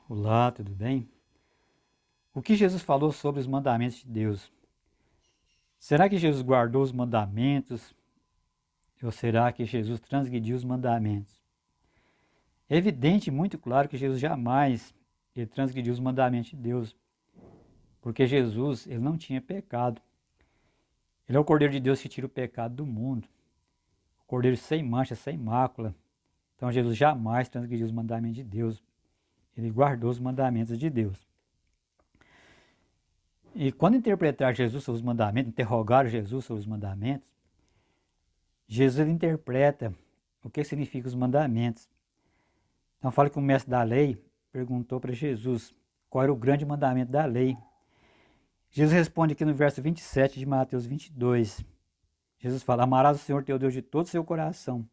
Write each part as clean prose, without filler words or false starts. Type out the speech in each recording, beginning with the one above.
Olá, tudo bem? O que Jesus falou sobre os mandamentos de Deus? Será que Jesus guardou os mandamentos ou será que Jesus transgrediu os mandamentos? É evidente, muito claro, que Jesus jamais ele transgrediu os mandamentos de Deus, porque Jesus ele não tinha pecado. Ele é o Cordeiro de Deus que tira o pecado do mundo, o Cordeiro sem mancha, sem mácula. Então Jesus jamais transgrediu os mandamentos de Deus. Ele guardou os mandamentos de Deus. E quando interpretar Jesus sobre os mandamentos, interrogar Jesus sobre os mandamentos, Jesus interpreta o que significam os mandamentos. Então fala que o mestre da lei perguntou para Jesus qual era o grande mandamento da lei. Jesus responde aqui no verso 27 de Mateus 22. Jesus fala: amarás o Senhor teu Deus de todo o seu coração,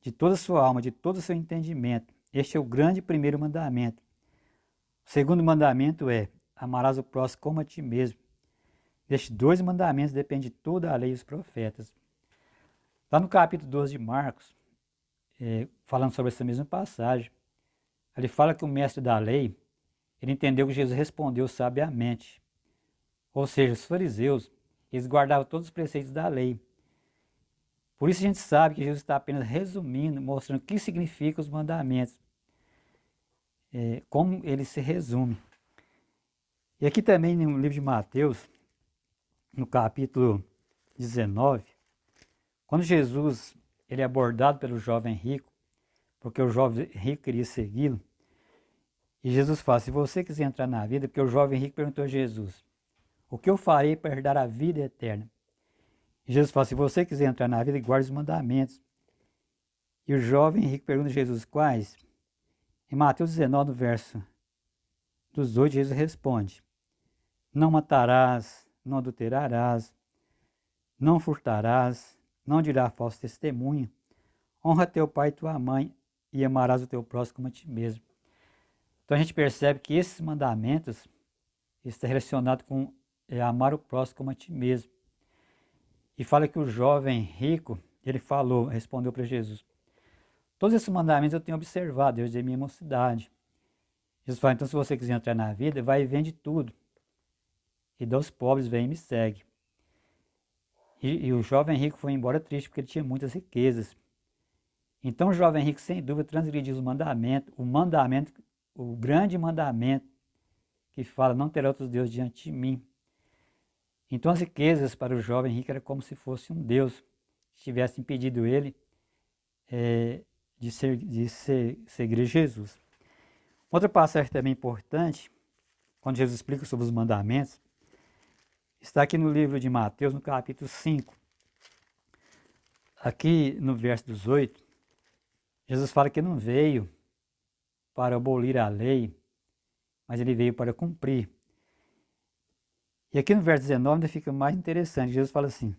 de toda a sua alma, de todo o seu entendimento. Este é o grande primeiro mandamento. O segundo mandamento é: amarás o próximo como a ti mesmo. Destes dois mandamentos depende toda a lei e os profetas. Lá no capítulo 12 de Marcos, falando sobre essa mesma passagem, ele fala que o mestre da lei, ele entendeu que Jesus respondeu sabiamente. Ou seja, os fariseus, eles guardavam todos os preceitos da lei. Por isso a gente sabe que Jesus está apenas resumindo, mostrando o que significam os mandamentos, como ele se resume. E aqui também no livro de Mateus, no capítulo 19, quando Jesus ele é abordado pelo jovem rico, porque o jovem rico queria segui-lo, e Jesus fala: se você quiser entrar na vida, porque o jovem rico perguntou a Jesus: o que eu farei para herdar a vida eterna? E Jesus fala: se você quiser entrar na vida, guarde os mandamentos. E o jovem rico pergunta a Jesus: quais? Em Mateus 19, no verso dos 8, Jesus responde: não matarás, não adulterarás, não furtarás, não dirás falso testemunho, honra teu pai e tua mãe e amarás o teu próximo como a ti mesmo. Então a gente percebe que esses mandamentos estão relacionados com amar o próximo como a ti mesmo. E fala que o jovem rico, ele respondeu para Jesus: todos esses mandamentos eu tenho observado desde a minha mocidade. Jesus fala: então se você quiser entrar na vida, vai e vende tudo. E dá aos pobres, vem e me segue. E o jovem rico foi embora triste porque ele tinha muitas riquezas. Então o jovem rico, sem dúvida, transgrediu os mandamentos, o grande mandamento que fala: não terá outros deuses diante de mim. Então as riquezas para o jovem rico era como se fosse um Deus que tivesse impedido ele de seguir Jesus. Outra passagem também importante, quando Jesus explica sobre os mandamentos, está aqui no livro de Mateus, no capítulo 5. Aqui no verso 18, Jesus fala que não veio para abolir a lei, mas ele veio para cumprir. E aqui no verso 19 ainda fica mais interessante. Jesus fala assim: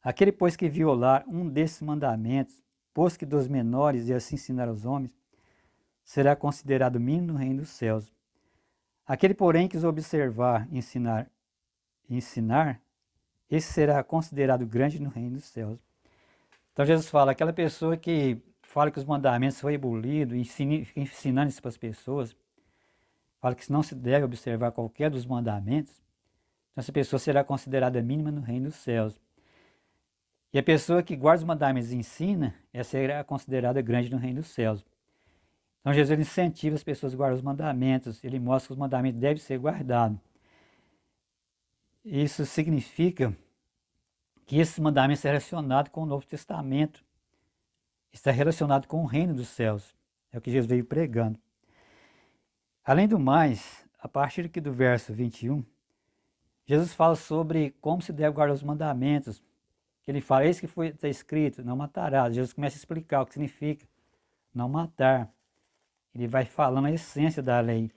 aquele, pois, que violar um desses mandamentos, pois que dos menores e assim ensinar aos homens, será considerado mínimo no reino dos céus. Aquele, porém, que os observar e ensinar, esse será considerado grande no reino dos céus. Então Jesus fala: aquela pessoa que fala que os mandamentos foi abolido, fica ensinando isso para as pessoas, fala que não se deve observar qualquer dos mandamentos, então essa pessoa será considerada mínima no reino dos céus. E a pessoa que guarda os mandamentos e ensina, essa será considerada grande no reino dos céus. Então Jesus incentiva as pessoas a guardar os mandamentos, ele mostra que os mandamentos devem ser guardados. Isso significa que esses mandamentos estão relacionados com o Novo Testamento, está relacionado com o reino dos céus. É o que Jesus veio pregando. Além do mais, a partir aqui do verso 21, Jesus fala sobre como se deve guardar os mandamentos. Ele fala: eis que está escrito, não matarás. Jesus começa a explicar o que significa não matar. Ele vai falando a essência da lei.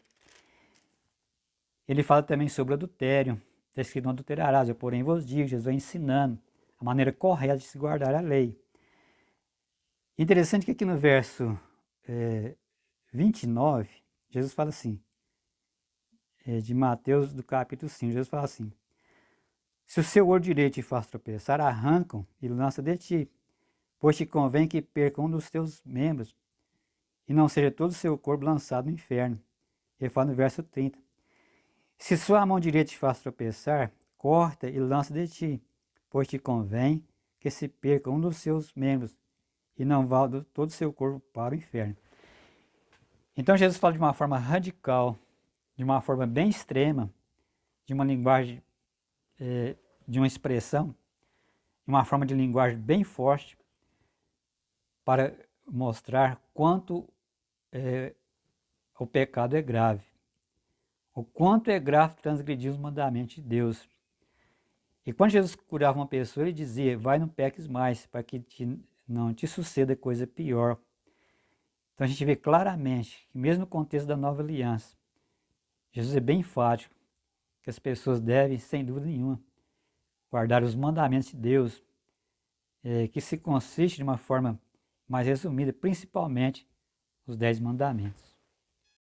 Ele fala também sobre o adultério. Está escrito: não adulterarás, eu porém vos digo. Jesus vai ensinando a maneira correta de se guardar a lei. Interessante que aqui no verso 29, Jesus fala assim, de Mateus do capítulo 5, Jesus fala assim: se o seu olho direito te faz tropeçar, arrancam e lança de ti, pois te convém que perca um dos teus membros, e não seja todo o seu corpo lançado no inferno. Ele fala no verso 30. Se sua mão direita te faz tropeçar, corta e lança de ti, pois te convém que se perca um dos seus membros e não vá todo o seu corpo para o inferno. Então Jesus fala de uma forma radical, de uma forma bem extrema, de uma linguagem, de uma expressão, de uma forma de linguagem bem forte, para mostrar quanto o pecado é grave, o quanto é grave transgredir os mandamentos de Deus. E quando Jesus curava uma pessoa, ele dizia: vai, não peques mais, para que não te suceda coisa pior. Então a gente vê claramente que mesmo no contexto da nova aliança, Jesus é bem enfático que as pessoas devem, sem dúvida nenhuma, guardar os mandamentos de Deus, que se consiste de uma forma mais resumida, principalmente os 10 mandamentos.